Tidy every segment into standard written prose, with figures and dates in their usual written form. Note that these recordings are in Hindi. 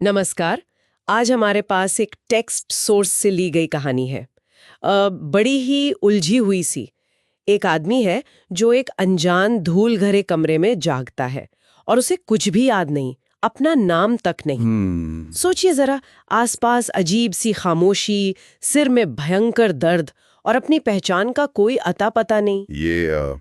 नमस्कार। आज हमारे पास एक टेक्स्ट सोर्स से ली गई कहानी है। बड़ी ही उलझी हुई सी। एक आदमी है जो एक अनजान धूल भरे कमरे में जागता है और उसे कुछ भी याद नहीं, अपना नाम तक नहीं। सोचिए जरा, आसपास अजीब सी खामोशी, सिर में भयंकर दर्द और अपनी पहचान का कोई अता पता नहीं। ये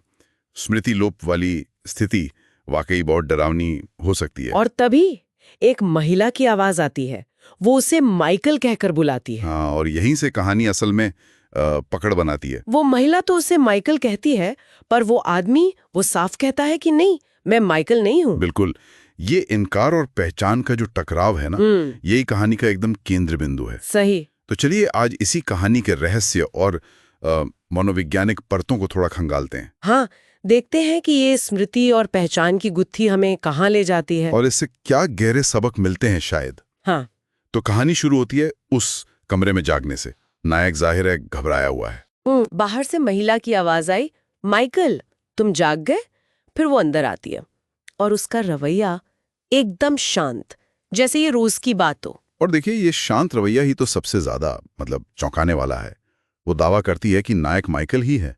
स्मृति लोप वाली स्थिति वाकई बहुत डरावनी हो सकती है। और तभी एक महिला की आवाज आती है। वो उसे माइकल कहकर बुलाती है। हाँ, और यहीं से कहानी असल में पकड़ बनाती है। वो महिला तो उसे माइकल कहती है, पर वो आदमी वो साफ कहता है कि नहीं, मैं माइकल नहीं हूँ। बिल्कुल, ये इनकार और पहचान का जो टकराव है ना, यही कहानी का एकदम केंद्र बिंदु है। सही। तो चलिए आज इसी कहानी के रहस्य और मनोवैज्ञानिक परतों को थोड़ा खंगालते हैं। हाँ, देखते हैं कि ये स्मृति और पहचान की गुत्थी हमें कहाँ ले जाती है और इससे क्या गहरे सबक मिलते हैं शायद। हाँ। तो कहानी शुरू होती है उस कमरे में जागने से। नायक जाहिर है घबराया हुआ है। बाहर से महिला की आवाज आई, माइकल तुम जाग गए? फिर वो अंदर आती है और उसका रवैया एकदम शांत, जैसे ये रोज की बात हो। और देखिए, ये शांत रवैया ही तो सबसे ज्यादा चौंकाने वाला है। वो दावा करती है कि नायक माइकल ही है,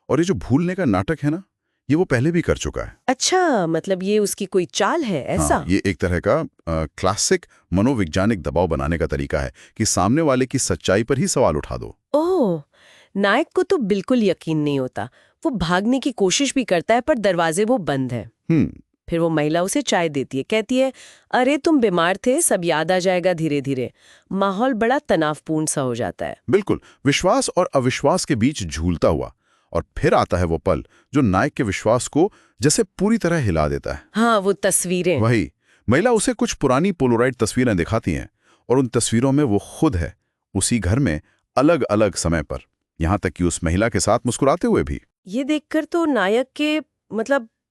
और ये जो भूलने का नाटक है ना, ये वो पहले भी कर चुका है। अच्छा, मतलब ये उसकी कोई चाल है ऐसा? हाँ, ये एक तरह का क्लासिक मनोवैज्ञानिक दबाव बनाने का तरीका है कि सामने वाले की सच्चाई पर ही सवाल उठा दो। ओह, नायक को तो बिल्कुल यकीन नहीं होता। वो भागने की कोशिश भी करता है, पर दरवाजे वो बंद है। फिर वो महिला उसे चाय देती है, कहती है, अरे तुम बीमार थे, सब याद आ जाएगा धीरे धीरे। माहौल बड़ा तनावपूर्ण सा हो जाता है। बिल्कुल, विश्वास और अविश्वास के बीच झूलता हुआ। और फिर आता है वो पल जो नायक के विश्वास को जैसे पूरी तरह हिला देता है। हाँ, वो तस्वीरें। वही, महिला उसे कुछ पुरानी पोलोराइड तस्वीरें दिखाती हैं, और उन तस्वीरों में वो खुद है, उसी घर में, अलग अलग समय पर, यहाँ तक कि उस महिला के साथ मुस्कुराते हुए भी। ये देखकर तो नायक के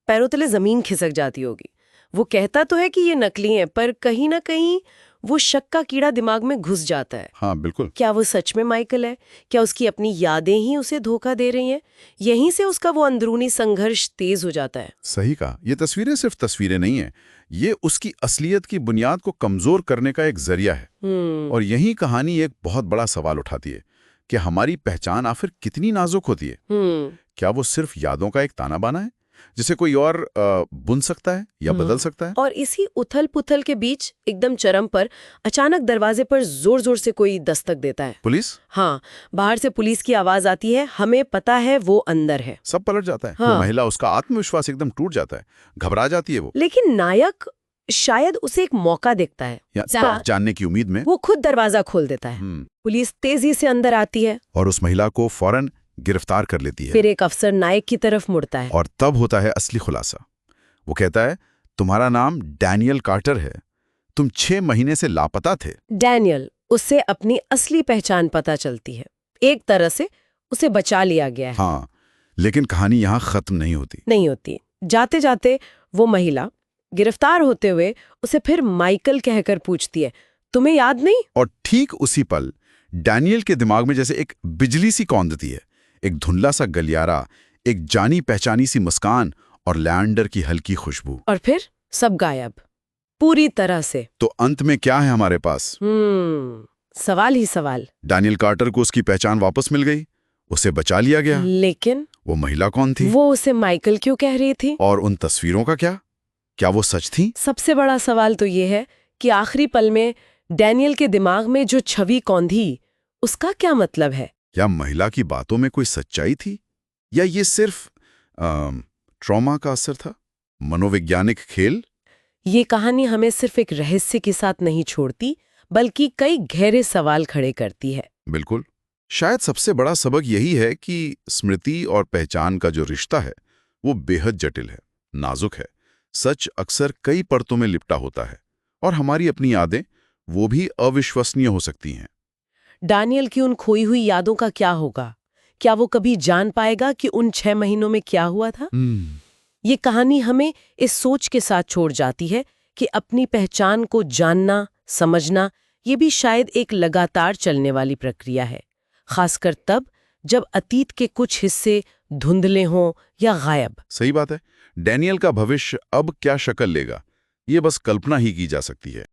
पैरों तले जमीन खिसक जाती होगी। वो कहता तो है कि ये नकली है, पर कहीं ना कहीं वो शक का कीड़ा दिमाग में घुस जाता है। हाँ बिल्कुल। क्या वो सच में माइकल है? क्या उसकी अपनी यादें ही उसे धोखा दे रही हैं? यहीं से उसका वो अंदरूनी संघर्ष तेज हो जाता है। सही कहा, ये तस्वीरें सिर्फ तस्वीरें नहीं है, ये उसकी असलियत की बुनियाद को कमजोर करने का एक जरिया है। और यही कहानी एक बहुत बड़ा सवाल उठाती है कि हमारी पहचान आखिर कितनी नाजुक होती है। क्या वो सिर्फ यादों का एक ताना बाना है जिसे कोई और बुन सकता है या बदल सकता है? और इसी उथल पुथल के बीच एकदम चरम पर अचानक दरवाजे पर जोर जोर से कोई दस्तक देता है। पुलिस? हाँ, बाहर से पुलिस की आवाज आती है। हमें पता है वो अंदर है। सब पलट जाता है। हाँ। वो महिला, उसका आत्मविश्वास एकदम टूट जाता है, घबरा जाती है वो। लेकिन नायक शायद उसे एक मौका देखता है, या जानने की उम्मीद में वो खुद दरवाजा खोल देता है। पुलिस तेजी से अंदर आती है और उस महिला को फौरन गिरफ्तार कर लेती है। फिर एक अफसर नायक की तरफ मुड़ता है और तब होता है असली खुलासा। वो कहता है, तुम्हारा नाम डैनियल कार्टर है, तुम 6 महीने से लापता थे। डैनियल, उससे अपनी असली पहचान पता चलती है। एक तरह से उसे बचा लिया गया है। हाँ, लेकिन कहानी यहाँ खत्म नहीं होती। जाते जाते वो महिला गिरफ्तार होते हुए उसे फिर माइकल कहकर पूछती है, तुम्हें याद नहीं? और ठीक उसी पल डैनियल के दिमाग में जैसे एक बिजली सी कौंधती है। एक धुंधला सा गलियारा, एक जानी पहचानी सी मुस्कान और लैंडर की हल्की खुशबू। और फिर सब गायब, पूरी तरह से। तो अंत में क्या है हमारे पास? सवाल ही सवाल। डैनियल कार्टर को उसकी पहचान वापस मिल गई, उसे बचा लिया गया। लेकिन वो महिला कौन थी? वो उसे माइकल क्यों कह रही थी? और उन तस्वीरों का क्या वो सच थी? सबसे बड़ा सवाल तो ये है कि आखिरी पल में डैनियल के दिमाग में जो छवि कौंधी, उसका क्या मतलब है? या महिला की बातों में कोई सच्चाई थी, या ये सिर्फ ट्रॉमा का असर था, मनोवैज्ञानिक खेल? ये कहानी हमें सिर्फ एक रहस्य के साथ नहीं छोड़ती, बल्कि कई गहरे सवाल खड़े करती है। बिल्कुल। शायद सबसे बड़ा सबक यही है कि स्मृति और पहचान का जो रिश्ता है वो बेहद जटिल है, नाजुक है। सच अक्सर कई परतों में लिपटा होता है, और हमारी अपनी यादें वो भी अविश्वसनीय हो सकती हैं। डैनियल की उन खोई हुई यादों का क्या होगा? क्या वो कभी जान पाएगा कि उन 6 महीनों में क्या हुआ था? ये कहानी हमें इस सोच के साथ छोड़ जाती है कि अपनी पहचान को जानना, समझना, ये भी शायद एक लगातार चलने वाली प्रक्रिया है, खासकर तब जब अतीत के कुछ हिस्से धुंधले हों या गायब। सही बात है। डैनियल का भविष्य अब क्या शक्ल लेगा, ये बस कल्पना ही की जा सकती है।